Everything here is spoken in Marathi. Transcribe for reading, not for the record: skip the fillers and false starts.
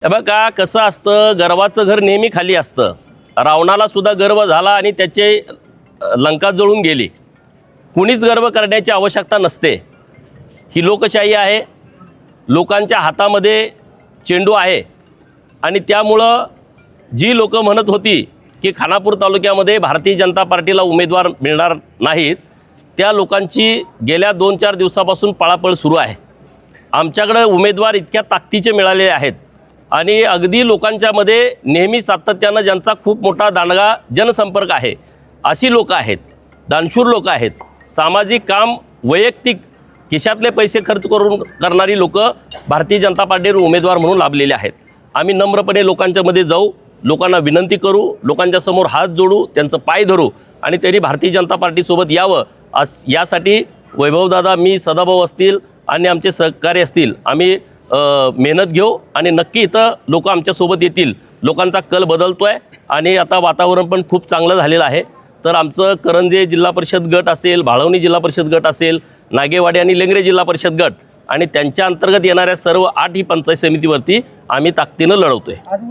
हे बघा कसं असतं, गर्वाचं घर नेहमी खाली असतं. रावणाला सुद्धा गर्व झाला आणि त्याचे लंका जळून गेली. कुणीच गर्व करण्याची आवश्यकता नसते. ही लोकशाही आहे. लोकांच्या हातामध्ये चेंडू आहे आणि त्यामुळं जी लोक म्हणत होती की खानापूर तालुक्यामध्ये भारतीय जनता पार्टीला उमेदवार मिळणार नाहीत, त्या लोकांची गेल्या 2-4 दिवसापासून पळापळ सुरू आहे. आमच्याकडे उमेदवार इतक्या ताकदीचे मिळाले आहेत आणि अगदी लोकांच्यामध्ये नेहमी सातत्यानं ज्यांचा खूप मोठा दांडगा जनसंपर्क आहे अशी लोक आहेत, दानशूर लोक आहेत. सामाजिक काम, वैयक्तिक खिशातले पैसे खर्च करून करणारी लोक भारतीय जनता पार्टीवर उमेदवार म्हणून लाभलेले आहेत. आम्ही नम्रपणे लोकांच्यामध्ये जाऊ, लोकांना विनंती करू, लोकांच्या समोर हात जोडू, त्यांचं पाय धरू आणि त्यांनी भारतीय जनता पार्टीसोबत यावं. यासाठी वैभवदादा, मी, सदाभाऊ असतील आणि आमचे सहकारी असतील, आम्ही मेहनत घेऊ आणि नक्की इथं लोक आमच्यासोबत येतील. लोकांचा कल बदलतो आहे आणि आता वातावरण पण खूप चांगलं झालेलं आहे. तर आमचं करंजे जिल्हा परिषद गट असेल, भाळवणी जिल्हा परिषद गट असेल, नागेवाडी आणि लेंगरे जिल्हा परिषद गट आणि त्यांच्या अंतर्गत येणाऱ्या सर्व 8 ही पंचायत समितीवरती आम्ही ताकदीनं लढवतो आहे.